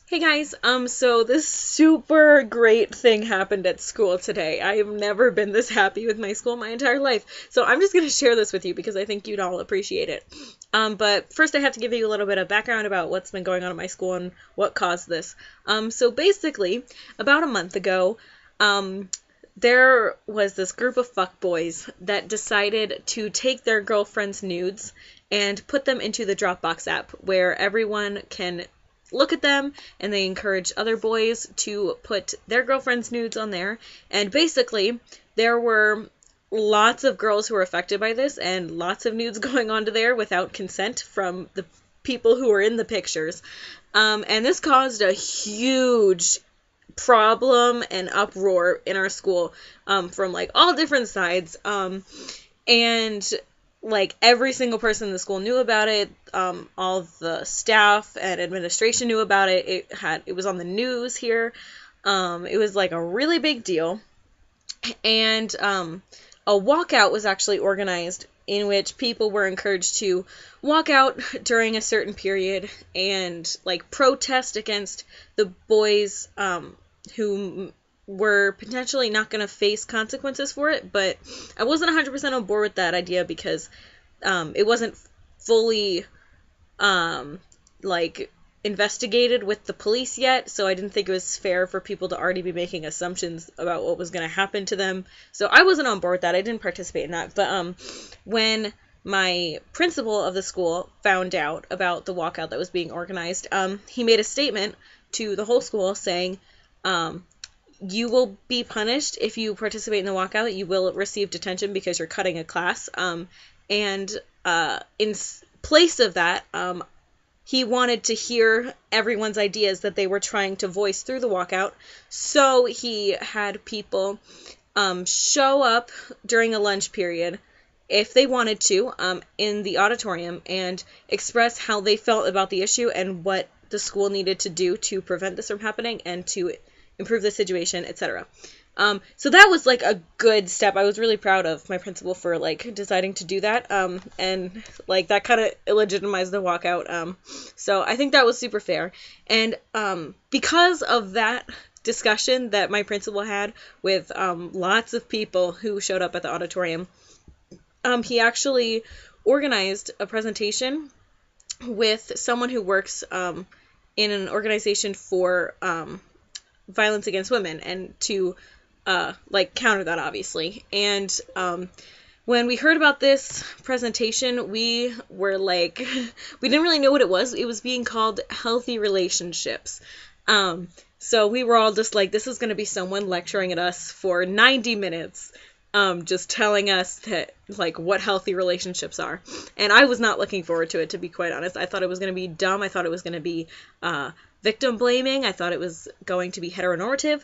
Hey guys, so this super great thing happened at school today. I have never been this happy with my school my entire life. So I'm just going to share this with you because I think you'd all appreciate it. But first I have to give you a little bit of background about what's been going on at my school and what caused this. So basically, about a month ago, there was this group of fuckboys that decided to take their girlfriend's nudes and put them into the Dropbox app where everyone can look at them, and they encourage other boys to put their girlfriend's nudes on there. And basically, there were lots of girls who were affected by this, and lots of nudes going onto there without consent from the people who were in the pictures. And this caused a huge problem and uproar in our school from like all different sides. And like every single person in the school knew about it. All the staff and administration knew about it. It was on the news here. It was like a really big deal. And a walkout was actually organized in which people were encouraged to walk out during a certain period and like protest against the boys who were potentially not going to face consequences for it. But I wasn't 100% on board with that idea because it wasn't fully like investigated with the police yet, so I didn't think it was fair for people to already be making assumptions about what was going to happen to them. So I wasn't on board with that. I didn't participate in that. But when my principal of the school found out about the walkout that was being organized, he made a statement to the whole school saying, you will be punished if you participate in the walkout. You will receive detention because you're cutting a class. And in place of that, he wanted to hear everyone's ideas that they were trying to voice through the walkout. So he had people show up during a lunch period, if they wanted to, in the auditorium and express how they felt about the issue and what the school needed to do to prevent this from happening and to improve the situation, etc. So that was like a good step. I was really proud of my principal for like deciding to do that. And like that kind of illegitimized the walkout. So I think that was super fair. And because of that discussion that my principal had with lots of people who showed up at the auditorium, he actually organized a presentation with someone who works in an organization for violence against women and to like counter that, obviously. And when we heard about this presentation, we were like, we didn't really know what it was. It was being called Healthy Relationships. So we were all just like, this is going to be someone lecturing at us for 90 minutes, just telling us that, like, what healthy relationships are. And I was not looking forward to it, to be quite honest. I thought it was going to be dumb. I thought it was going to be victim blaming. I thought it was going to be heteronormative.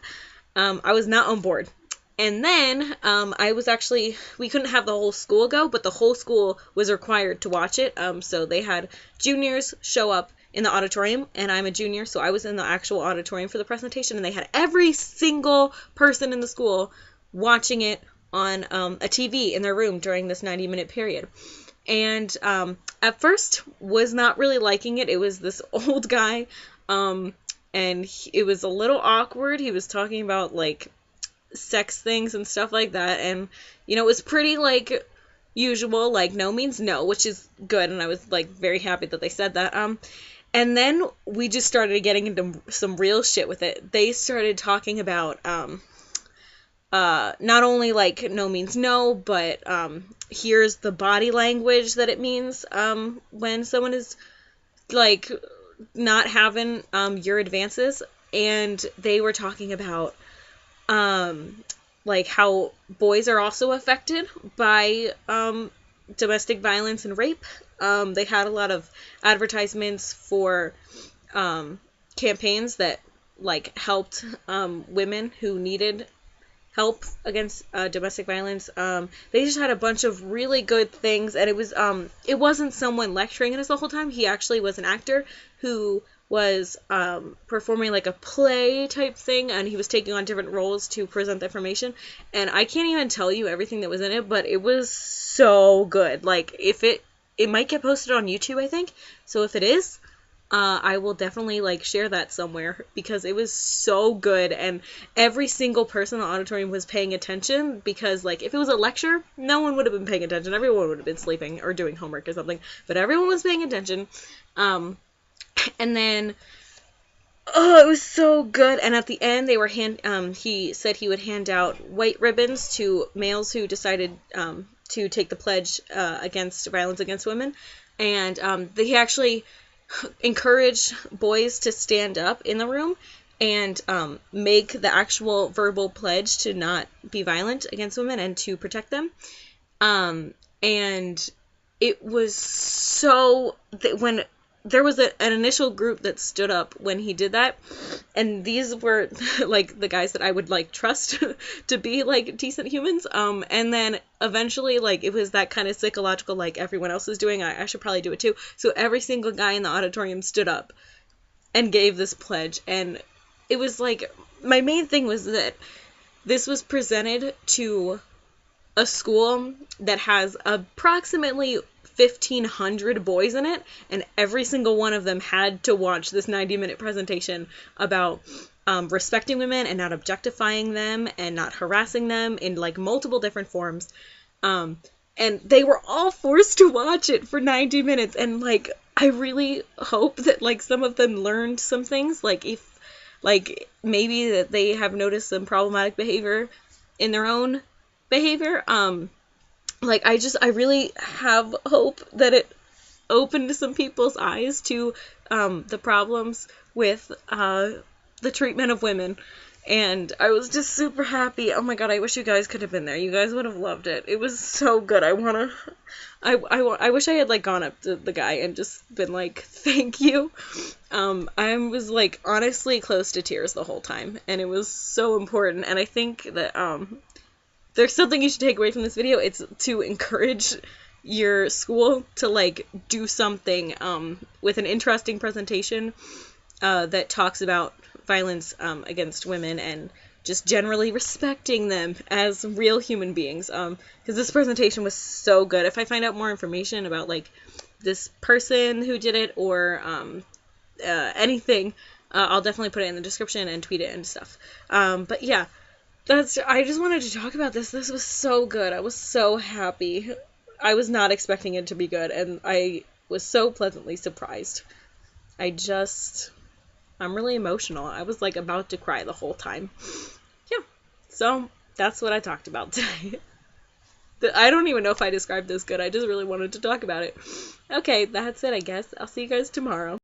I was not on board. And then we couldn't have the whole school go, but the whole school was required to watch it. So they had juniors show up in the auditorium, and I'm a junior, so I was in the actual auditorium for the presentation, and they had every single person in the school watching it on a TV in their room during this 90-minute period. And at first was not really liking it. It was this old guy, and it was a little awkward. He was talking about, like, sex things and stuff like that, and, you know, it was pretty, like, usual, like, no means no, which is good, and I was, like, very happy that they said that. And then we just started getting into some real shit with it. They started talking about, not only, like, no means no, but, here's the body language that it means, when someone is, like, not having your advances. And they were talking about like how boys are also affected by domestic violence and rape. They had a lot of advertisements for campaigns that like helped women who needed help against domestic violence. They just had a bunch of really good things, and it wasn't someone lecturing us the whole time. He actually was an actor who was performing like a play type thing, and he was taking on different roles to present the information. And I can't even tell you everything that was in it, but it was so good. Like, if it might get posted on YouTube, I think. So if it is, I will definitely like share that somewhere because it was so good, and every single person in the auditorium was paying attention, because like if it was a lecture, no one would have been paying attention. Everyone would have been sleeping or doing homework or something, but everyone was paying attention. And then oh, it was so good. And at the end, they were he said he would hand out white ribbons to males who decided to take the pledge against violence against women. And he actually encouraged boys to stand up in the room and make the actual verbal pledge to not be violent against women and to protect them. And it was so when there was an initial group that stood up when he did that, and these were like the guys that I would like trust to be like decent humans, and then eventually like it was that kind of psychological, like everyone else is doing, I should probably do it too. So every single guy in the auditorium stood up and gave this pledge, and it was like my main thing was that this was presented to a school that has approximately 1,500 boys in it, and every single one of them had to watch this 90-minute presentation about respecting women and not objectifying them and not harassing them in like multiple different forms. And they were all forced to watch it for 90 minutes, and like I really hope that like some of them learned some things, like if like maybe that they have noticed some problematic behavior in their own behavior. Like I really have hope that it opened some people's eyes to the problems with the treatment of women. And I was just super happy. Oh my god, I wish you guys could have been there. You guys would have loved it. It was so good. I wish I had like gone up to the guy and just been like, thank you. I was like honestly close to tears the whole time, and it was so important. And I think that there's something you should take away from this video. It's to encourage your school to like do something with an interesting presentation that talks about violence against women and just generally respecting them as real human beings. Because this presentation was so good. If I find out more information about like this person who did it or anything, I'll definitely put it in the description and tweet it and stuff. But yeah. I just wanted to talk about this. This was so good. I was so happy. I was not expecting it to be good, and I was so pleasantly surprised. I'm really emotional. I was like about to cry the whole time. Yeah. So that's what I talked about today. I don't even know if I described this good. I just really wanted to talk about it. Okay, that's it, I guess. I'll see you guys tomorrow.